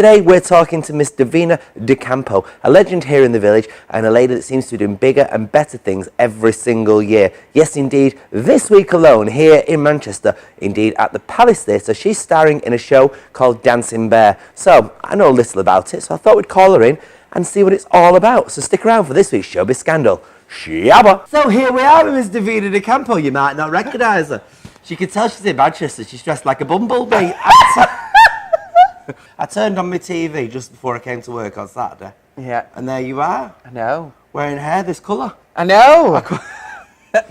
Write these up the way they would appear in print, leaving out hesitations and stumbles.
Today we're talking to Miss Divina De Campo, a legend here in the village and a lady that seems to be doing bigger and better things every single year. Yes indeed, this week alone here in Manchester, indeed at the Palace Theatre, she's starring in a show called Dancing Bear. So I know a little about it, so I thought we'd call her in and see what it's all about. So stick around for this week's Showbiz Scandal. Shabba! So here we are with Miss Divina De Campo. You might not recognise her. She can tell she's in Manchester. She's dressed like a bumblebee. I turned on my TV just before I came to work on Saturday. Yeah. And there you are. I know. Wearing hair this colour. I know.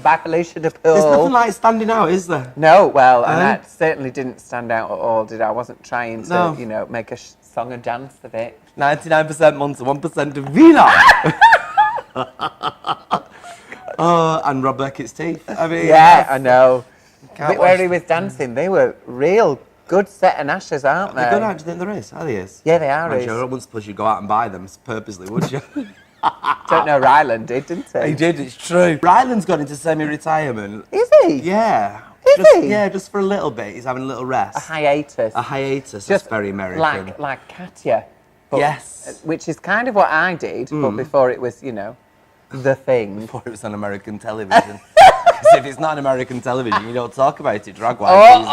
By Felicia de Pool. There's nothing like standing out, is there? No, well, and that certainly didn't stand out at all, did I? I wasn't trying to, you know, make a song and dance of it. 99% Monster, 1% Divina. Oh, and Rob Beckett's teeth. I mean, yeah, I know. But where he was dancing, they were real good set of ashes, aren't they? They're good, do you think there is? Are they? Yeah, they are. I wouldn't suppose you'd go out and buy them purposely, would you? Don't know, Ryland did, didn't he? He did, it's true. Ryland's gone into semi-retirement. Is he? Yeah. Is he? Yeah, just for a little bit. He's having a little rest. A hiatus. A hiatus, just that's very American. Like Katya. But, yes. Which is kind of what I did, but before it was, you know, the thing. Before it was on American television. Because if it's not on American television, you don't talk about it drag-wise.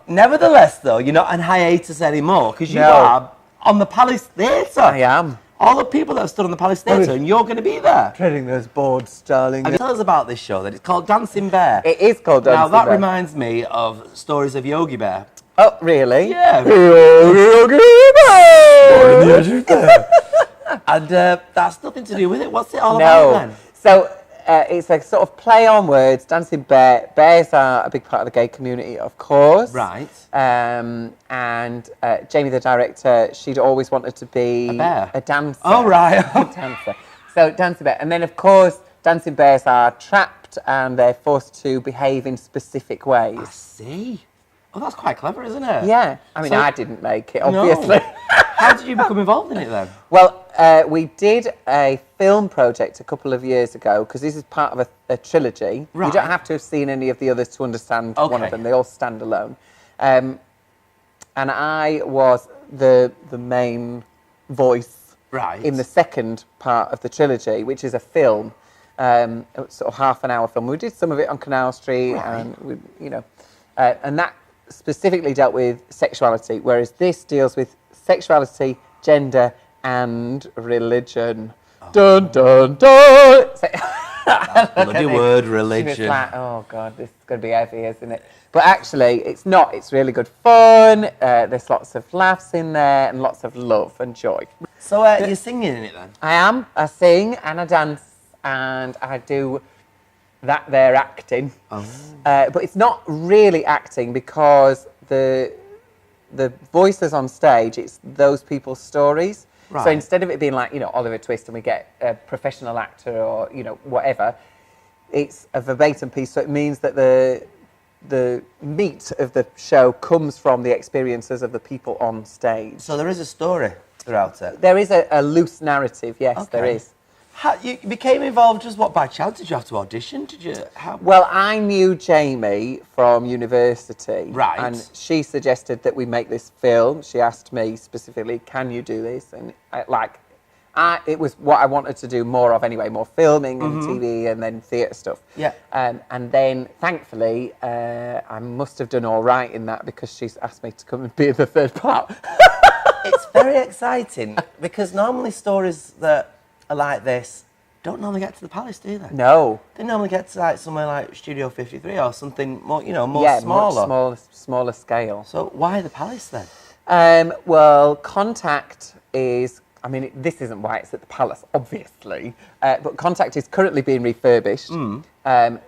Nevertheless, though, you're not on hiatus anymore because you are on the Palace Theatre. I am. All the people that have stood on the Palace Theatre, and you're going to be there. Treading those boards, darling. Tell us about this show. That it's called Dancing Bear. It is called Dancing Bear. Now that reminds me of stories of Yogi Bear. Oh, really? Yeah. Yogi Bear. And that's nothing to do with it. What's it all about then? So it's a sort of play on words. Dancing Bear. Bears are a big part of the gay community, of course. Right. And Jamie, the director, she'd always wanted to be a bear. A dancer. Oh, right. A dancer. So Dancing Bear. And then, of course, dancing bears are trapped and they're forced to behave in specific ways. I see. Oh, that's quite clever, isn't it? Yeah. I mean, I didn't make it, obviously. No. How did you become involved in it then? Well, we did a film project a couple of years ago because this is part of a trilogy. Right. You don't have to have seen any of the others to understand one of them. They all stand alone. And I was the main voice in the second part of the trilogy, which is a film, sort of half-an-hour film. We did some of it on Canal Street, and we, you know, and that specifically dealt with sexuality, whereas this deals with sexuality, gender, and religion. Oh. Dun, dun, dun! That bloody word, religion. She was like, oh, God, this is going to be heavy, isn't it? But actually, it's not. It's really good fun. There's lots of laughs in there and lots of love and joy. So you're singing in it then? I am. I sing and I dance and I do that there acting. Oh. But it's not really acting because the voices on stage, it's those people's stories. Right. So instead of it being like, you know, Oliver Twist and we get a professional actor or, you know, whatever, it's a verbatim piece. So it means that the meat of the show comes from the experiences of the people on stage. So there is a story throughout it? There is a loose narrative, yes, there is. You became involved just what, by chance? Did you have to audition? Did you? Well, I knew Jamie from university. Right. And she suggested that we make this film. She asked me specifically, can you do this? And it was what I wanted to do more of anyway, more filming and TV and then theatre stuff. Yeah. And then, thankfully, I must have done all right in that because she's asked me to come and be in the third part. It's very exciting because normally stories that are like this don't normally get to the Palace, do they? No. They normally get to like somewhere like Studio 53 or something more, you know, more smaller. Much smaller scale. So why the Palace then? Well, Contact is, I mean, this isn't why it's at the Palace, obviously, but Contact is currently being refurbished.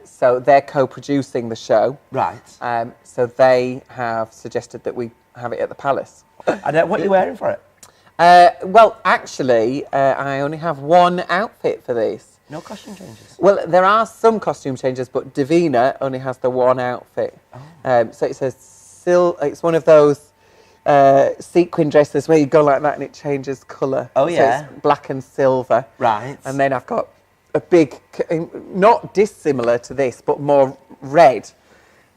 So they're co-producing the show. Right. So they have suggested that we have it at the Palace. And what are you wearing for it? Well, actually, I only have one outfit for this. No costume changes? Well, there are some costume changes, but Divina only has the one outfit. Oh. So it's one of those sequin dresses where you go like that and it changes colour. Oh, yeah. So it's black and silver. Right. And then I've got a big, not dissimilar to this, but more red.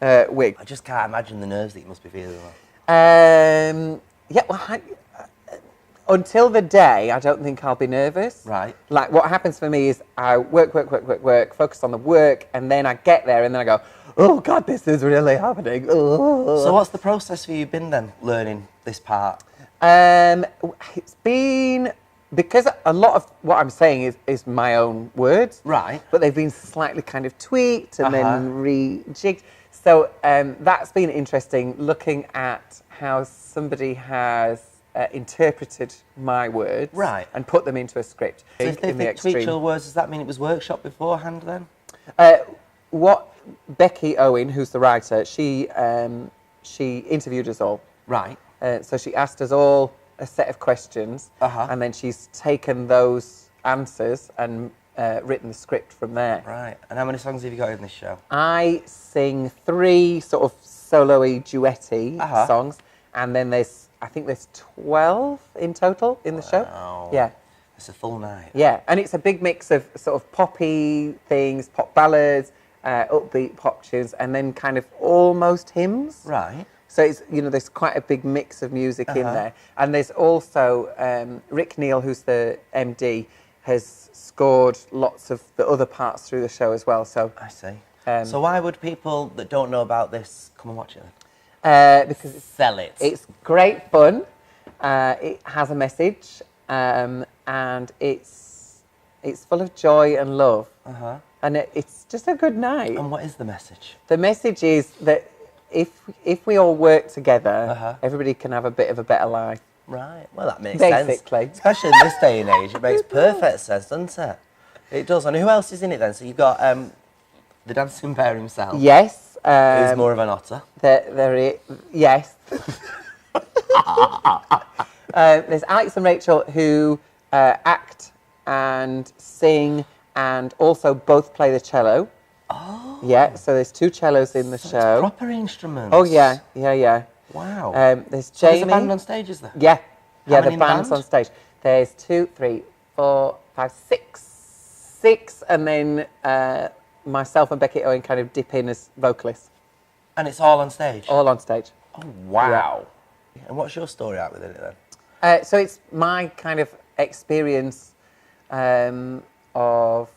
wig. I just can't imagine the nerves that you must be feeling. Yeah, well, until the day, I don't think I'll be nervous. Right. Like, what happens for me is I work, focus on the work, and then I get there, and then I go, oh, God, this is really happening. Oh. So what's the process for you been then, learning this part? It's been... Because a lot of what I'm saying is my own words. Right. But they've been slightly kind of tweaked and then rejigged. So that's been interesting, looking at how somebody has interpreted my words and put them into a script. So if they tweaked your words, does that mean it was workshopped beforehand then? What Becky Owen, who's the writer, she interviewed us all. Right. So she asked us all a set of questions, and then she's taken those answers and written the script from there. Right. And how many songs have you got in this show? I sing 3 sort of solo-y, duet-y songs, and then I think there's 12 in total in the show. Yeah. It's a full night. Yeah, and it's a big mix of sort of poppy things, pop ballads, upbeat pop tunes, and then kind of almost hymns. Right. So it's, there's quite a big mix of music in there. And there's also Rick Neal, who's the MD, has scored lots of the other parts through the show as well. So I see. So why would people that don't know about this come and watch it then? Because sell it. It's great fun. It has a message, and it's full of joy and love. And it's just a good night. And what is the message? The message is that if we all work together, everybody can have a bit of a better life. Right. Well, that makes Basically. sense. Especially in this day and age, it makes perfect sense, doesn't it? It does. And who else is in it then? So you've got the dancing bear himself. Yes. Who's more of an otter? Yes. There's Alex and Rachel who act and sing and also both play the cello. Oh. Yeah, so there's 2 cellos in the show. It's proper instruments. Oh, yeah. Wow. There's So Jamie. there's a band on stage, is there? Yeah. How many the in band's the band? on stage. There's 2, 3, 4, 5, 6, and then myself and Becky Owen kind of dip in as vocalists. And it's all on stage? All on stage. Oh, wow. Yeah. And what's your story out within it then? So it's my kind of experience of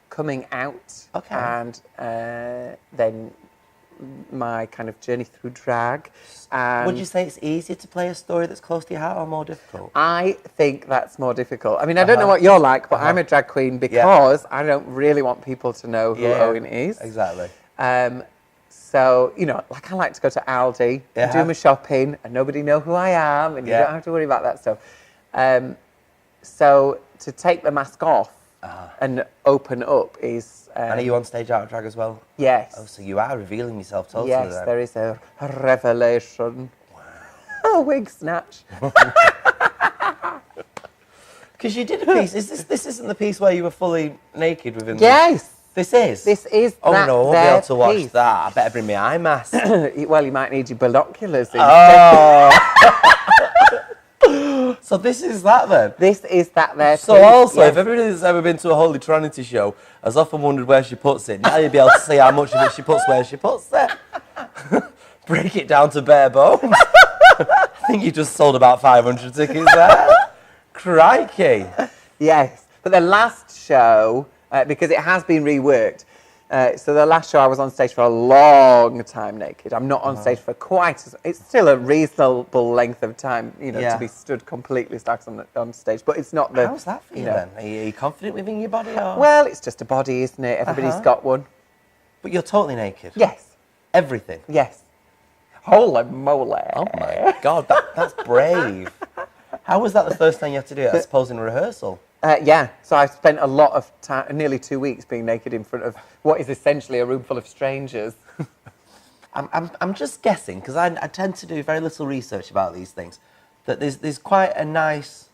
coming out, and then my kind of journey through drag. And would you say it's easier to play a story that's close to your heart or more difficult? I think that's more difficult. I mean, I don't know what you're like, but I'm a drag queen because I don't really want people to know who Owen is. Exactly. So, like I like to go to Aldi and do my shopping and nobody know who I am and you don't have to worry about that stuff. So to take the mask off and open up is... and are you on stage out of drag as well? Yes. Oh, so you are revealing yourself totally Yes, then. there is a revelation. Wow. A wig snatch. Because you did a piece. This isn't the piece where you were fully naked within Yes. This is? This is Oh that no, I won't be able to watch piece. that. I better bring my eye mask. Well, you might need your binoculars instead. Oh. So this is that then? This is that there So piece, also, yes. if everybody that's ever been to a Holy Trinity show has often wondered where she puts it, now you'll be able to see how much of it she puts where she puts it. Break it down to bare bones. I think you just sold about 500 tickets there. Crikey. Yes, but the last show, because it has been reworked, so the last show I was on stage for a long time naked. I'm not on stage for it's still a reasonable length of time, to be stood completely stacked on stage, but it's not the... How's that for you then? Are you confident within your body? Or? Well, it's just a body, isn't it? Everybody's got one. But you're totally naked? Yes. Everything? Yes. Holy moly. Oh my God, that's brave. How was that the first time you had to do it? I suppose in rehearsal? Yeah, so I spent a lot of time, nearly 2 weeks, being naked in front of what is essentially a room full of strangers. I'm just guessing, because I tend to do very little research about these things, that there's quite a nice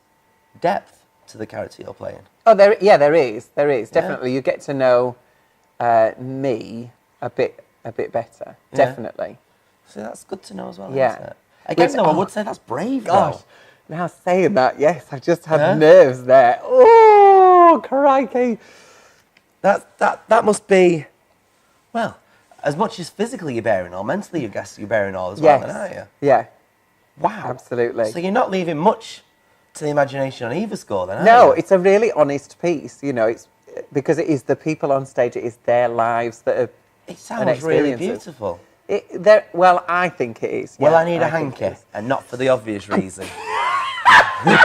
depth to the character you're playing. Oh, there is, definitely. You get to know me a bit better, definitely. So that's good to know as well, Yeah. isn't it? Again, I would say that's brave, Gosh, though. now saying that, yes, I just had nerves there. Oh, crikey. That must be, well, as much as physically you're bearing all, mentally you're bearing all as well, then, aren't you? Yeah. Wow. Absolutely. So you're not leaving much to the imagination on either score, then, are you? No, it's a really honest piece. You know, it's because it is the people on stage. It is their lives that are. It sounds really beautiful. Well, I think it is. Well, yeah, I need a hanky, and not for the obvious reason. I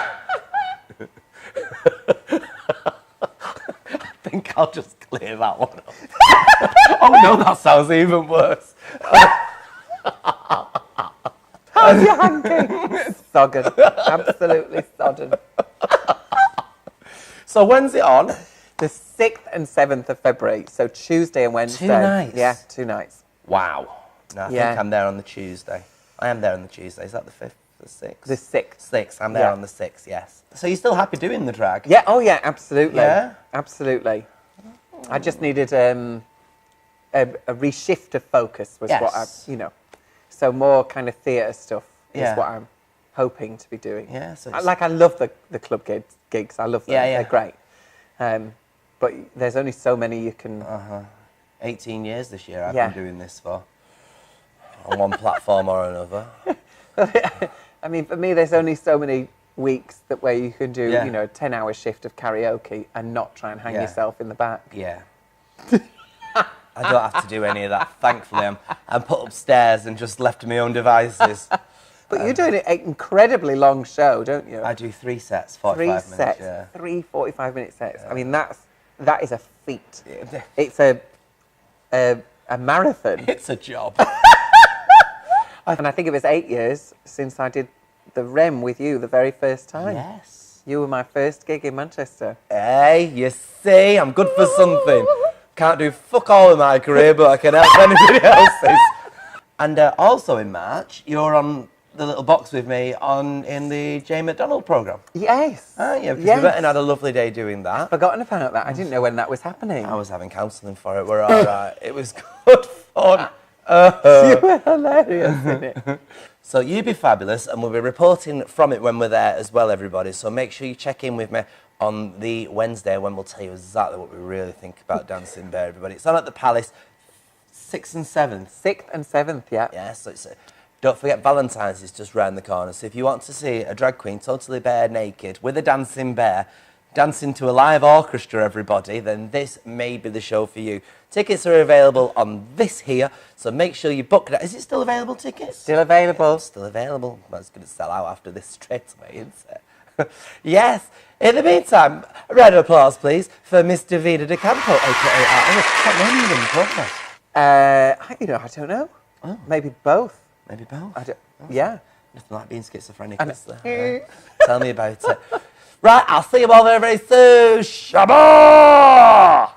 think I'll just clear that one up. Oh no, that sounds even worse. How's your hanky? Sodden. Absolutely sodden. So when's it on? The 6th and 7th of February. So Tuesday and Wednesday. 2 nights? Yeah, 2 nights. Wow. No, I think I'm there on the Tuesday. I am there on the Tuesday. Is that the 5th? The 6th? The 6th. 6th. I'm there on the 6th, yes. So you're still happy doing the drag? Yeah, oh yeah, absolutely. Yeah? Absolutely. I just needed a reshift of focus was what I, so more kind of theatre stuff is what I'm hoping to be doing. Yeah. So I love the club gigs. I love them. Yeah. They're great. But there's only so many you can... 18 years this year I've been doing this for. On one platform or another. I mean, for me, there's only so many weeks where you can do, a 10-hour shift of karaoke and not try and hang yourself in the back. Yeah. I don't have to do any of that, thankfully. I'm put upstairs and just left to my own devices. But you're doing an incredibly long show, don't you? I do 3 sets, 45 minutes. 3 sets, yeah. 3 45-minute sets. I mean, that is a feat. Yeah. It's a marathon. It's a job. And I think it was 8 years since I did the Rem with you the very first time. Yes. You were my first gig in Manchester. Hey, you see, I'm good for something. Can't do fuck all in my career, but I can help anybody else's. And also in March, you're on the little box with me in the Jane McDonald programme. Yes. Aren't you? Because we went and had a lovely day doing that. Forgotten about that. I didn't know when that was happening. I was having counselling for it. We're all right. It was good fun. You were hilarious, isn't it? So you'd be fabulous, and we'll be reporting from it when we're there as well, everybody. So make sure you check in with me on the Wednesday when we'll tell you exactly what we really think about Dancing Bear, everybody. It's on at the Palace, 6th and 7th. 6th and 7th, yeah. Yeah, so don't forget Valentine's is just round the corner. So if you want to see a drag queen totally bare naked with a dancing bear, dancing to a live orchestra, everybody, then this may be the show for you. Tickets are available on this here, so make sure you book that. Is it still available, tickets? Still available. Yeah, still available. Well, it's going to sell out after this straight away, isn't it? Yes. In the meantime, a round of applause, please, for Miss Divina De Campo, a.k.a. What name are you going to talk about? I don't know. Oh. Maybe both. Maybe both. Yeah. Nothing like being schizophrenic, is there? Tell me about it. Right, I'll see you all very, very soon. Shabbat!